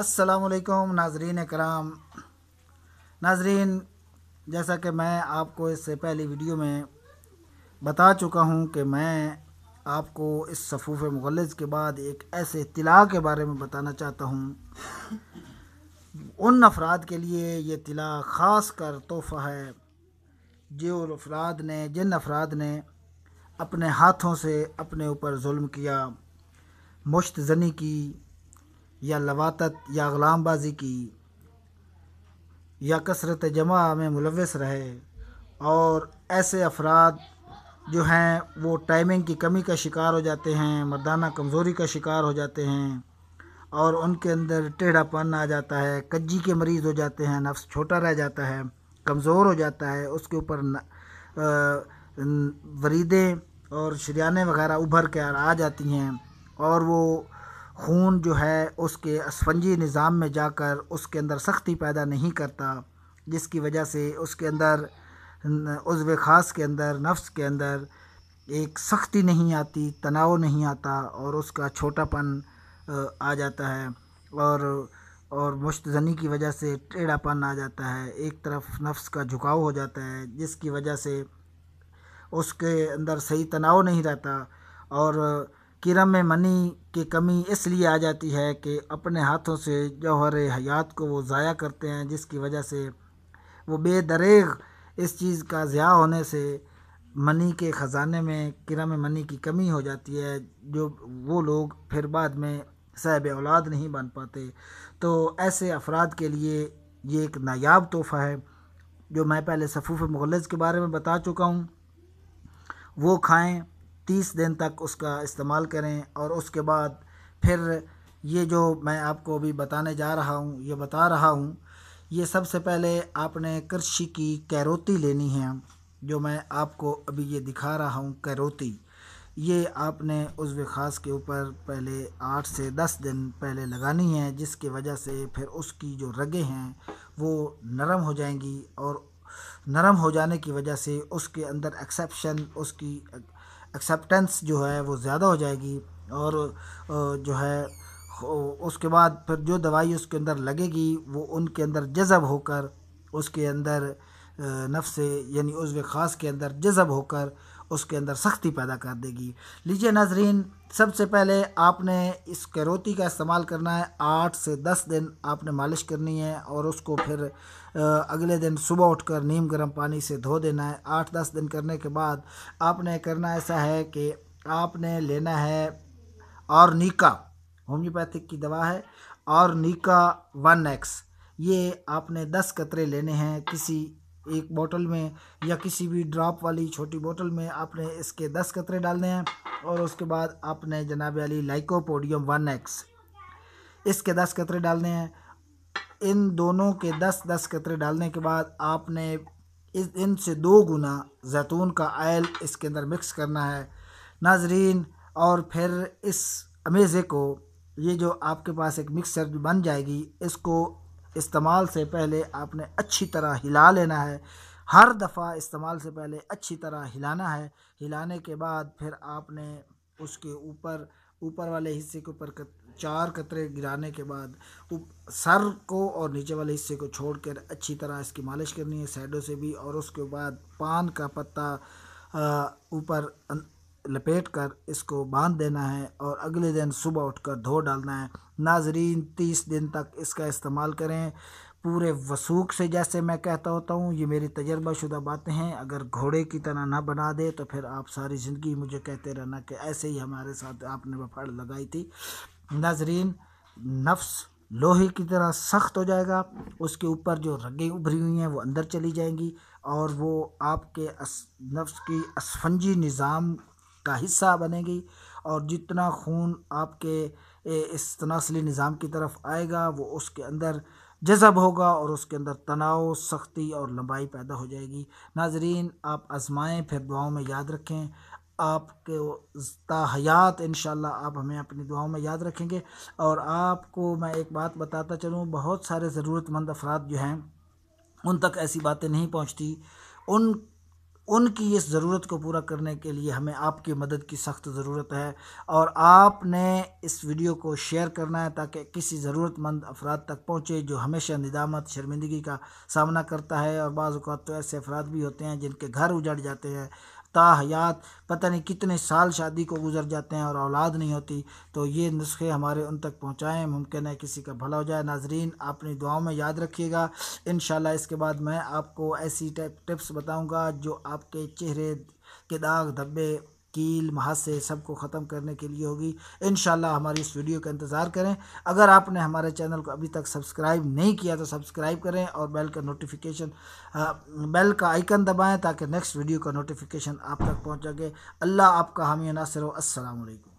السلام علیکم ناظرین کرام۔ ناظرین، جیسا کہ میں آپ کو اس سے پہلی ویڈیو میں بتا چکا ہوں کہ میں آپ کو اس صفوف مغلظ کے بعد ایک ایسے اطلاع کے بارے میں بتانا چاہتا ہوں، ان افراد کے لیے یہ اطلاع خاص کر تحفہ ہے جن افراد نے اپنے ہاتھوں سے اپنے اوپر ظلم کیا، مشت زنی کی یا لواطت یا غلام بازی کی یا کثرت جمع میں ملوث رہے، اور ایسے افراد جو ہیں وہ ٹائمنگ کی کمی کا شکار ہو جاتے ہیں، مردانہ کمزوری کا شکار ہو جاتے ہیں، اور ان کے اندر ٹیڑھا پن آ جاتا ہے، کجی کے مریض ہو جاتے ہیں، نفس چھوٹا رہ جاتا ہے، کمزور ہو جاتا ہے، اس کے اوپر وریدیں اور شریانیں وغیرہ ابھر کے آ جاتی ہیں، اور وہ خون جو ہے اس کے اسفنجی نظام میں جا کر اس کے اندر سختی پیدا نہیں کرتا، جس کی وجہ سے اس کے اندر عضو خاص کے اندر نفس کے اندر ایک سختی نہیں آتی، تناؤ نہیں آتا، اور اس کا چھوٹا پن آ جاتا ہے، اور مشت زنی کی وجہ سے ٹیڑھا پن آ جاتا ہے، ایک طرف نفس کا جھکاؤ ہو جاتا ہے، جس کی وجہ سے اس کے اندر صحیح تناؤ نہیں رہتا، اور کرم منی کی کمی اس لیے آ جاتی ہے کہ اپنے ہاتھوں سے جوہر حیات کو وہ ضائع کرتے ہیں، جس کی وجہ سے وہ بے دریغ اس چیز کا ضیاع ہونے سے منی کے خزانے میں کرم منی کی کمی ہو جاتی ہے، جو وہ لوگ پھر بعد میں صاحب اولاد نہیں بن پاتے۔ تو ایسے افراد کے لیے یہ ایک نایاب تحفہ ہے جو میں پہلے صفوف مغلظ کے بارے میں بتا چکا ہوں، وہ کھائیں، 30 دن تک اس کا استعمال کریں، اور اس کے بعد پھر یہ جو میں آپ کو ابھی بتا رہا ہوں، یہ سب سے پہلے آپ نے کرشی کی کیروتی لینی ہے، جو میں آپ کو ابھی یہ دکھا رہا ہوں کیروتی، یہ آپ نے عضو خاص کے اوپر پہلے 8 سے 10 دن پہلے لگانی ہے، جس کی وجہ سے پھر اس کی جو رگیں ہیں وہ نرم ہو جائیں گی، اور نرم ہو جانے کی وجہ سے اس کے اندر اس کی ایکسیپٹنس جو ہے وہ زیادہ ہو جائے گی، اور جو ہے اس کے بعد پھر جو دوائی اس کے اندر لگے گی وہ ان کے اندر جذب ہو کر اس کے اندر نفس یعنی عضو خاص کے اندر جذب ہو کر اس کے اندر سختی پیدا کر دے گی۔ لیجئے ناظرین، سب سے پہلے آپ نے اس کیروتی کا استعمال کرنا ہے، 8 سے 10 دن آپ نے مالش کرنی ہے، اور اس کو پھر اگلے دن صبح اٹھ کر نیم گرم پانی سے دھو دینا ہے۔ 8-10 دن کرنے کے بعد آپ نے کرنا ایسا ہے کہ آپ نے لینا ہے آرنیکا، ہومیوپیتھک کی دوا ہے آرنیکا 1X، یہ آپ نے 10 قطرے لینے ہیں کسی ایک بوتل میں، یا کسی بھی ڈراپ والی چھوٹی بوتل میں آپ نے اس کے 10 قطرے ڈالنے ہیں، اور اس کے بعد آپ نے جناب علی لائکوپوڈیم 1X اس کے 10 قطرے ڈالنے ہیں۔ ان دونوں کے 10 قطرے ڈالنے کے بعد آپ نے ان سے 2 گنا زیتون کا آئل اس کے اندر مکس کرنا ہے ناظرین، اور پھر اس امیزے کو، یہ جو آپ کے پاس ایک مکسر بن جائے گی، اس کو استعمال سے پہلے آپ نے اچھی طرح ہلا لینا ہے، ہر دفعہ استعمال سے پہلے اچھی طرح ہلانا ہے۔ ہلانے کے بعد پھر آپ نے اس کے اوپر والے حصے کے اوپر 4 قطرے گرانے کے بعد سر کو اور نیچے والے حصے کو چھوڑ کر اچھی طرح اس کی مالش کرنی ہے سائڈوں سے بھی، اور اس کے بعد پان کا پتا اوپر لپیٹ کر اس کو باندھ دینا ہے، اور اگلے دن صبح اٹھ کر دھو ڈالنا ہے۔ ناظرین، 30 دن تک اس کا استعمال کریں پورے وثوق سے، جیسے میں کہتا ہوتا ہوں، یہ میری تجربہ شدہ باتیں ہیں، اگر گھوڑے کی طرح نہ بنا دے تو پھر آپ ساری زندگی مجھے کہتے رہنا کہ ایسے ہی ہمارے ساتھ آپ نے پھاڑ لگائی تھی۔ ناظرین، نفس لوہے کی طرح سخت ہو جائے گا، اس کے اوپر جو رگیں ابھری ہوئی ہیں وہ اندر چلی جائیں گی، اور وہ آپ کے نفس کی اسفنجی نظام کا حصہ بنے گی، اور جتنا خون آپ کے اس تناسلی نظام کی طرف آئے گا وہ اس کے اندر جذب ہوگا، اور اس کے اندر تناؤ، سختی اور لمبائی پیدا ہو جائے گی۔ ناظرین، آپ آزمائیں، پھر دعاؤں میں یاد رکھیں، آپ کے تا حیات انشاءاللہ آپ ہمیں اپنی دعاؤں میں یاد رکھیں گے۔ اور آپ کو میں ایک بات بتاتا چلوں، بہت سارے ضرورت مند افراد جو ہیں ان تک ایسی باتیں نہیں پہنچتی، ان کی اس ضرورت کو پورا کرنے کے لیے ہمیں آپ کی مدد کی سخت ضرورت ہے، اور آپ نے اس ویڈیو کو شیئر کرنا ہے تاکہ کسی ضرورت مند افراد تک پہنچے جو ہمیشہ ندامت شرمندگی کا سامنا کرتا ہے، اور بعض اوقات تو ایسے افراد بھی ہوتے ہیں جن کے گھر اجڑ جاتے ہیں، تاحیات پتہ نہیں کتنے سال شادی کو گزر جاتے ہیں اور اولاد نہیں ہوتی، تو یہ نسخے ہمارے ان تک پہنچائیں، ممکن ہے کسی کا بھلا ہو جائے۔ ناظرین، آپ اپنی دعاؤں میں یاد رکھیے گا، انشاءاللہ اس کے بعد میں آپ کو ایسی ٹپس بتاؤں گا جو آپ کے چہرے کے داغ دھبے کیل محاسے سب کو ختم کرنے کے لیے ہوگی۔ انشاءاللہ ہماری اس ویڈیو کا انتظار کریں۔ اگر آپ نے ہمارے چینل کو ابھی تک سبسکرائب نہیں کیا تو سبسکرائب کریں اور بیل کا آئیکن دبائیں تاکہ نیکسٹ ویڈیو کا نوٹیفیکیشن آپ تک پہنچ سکے۔ اللہ آپ کا حامی و ناصر ہو۔ السلام علیکم۔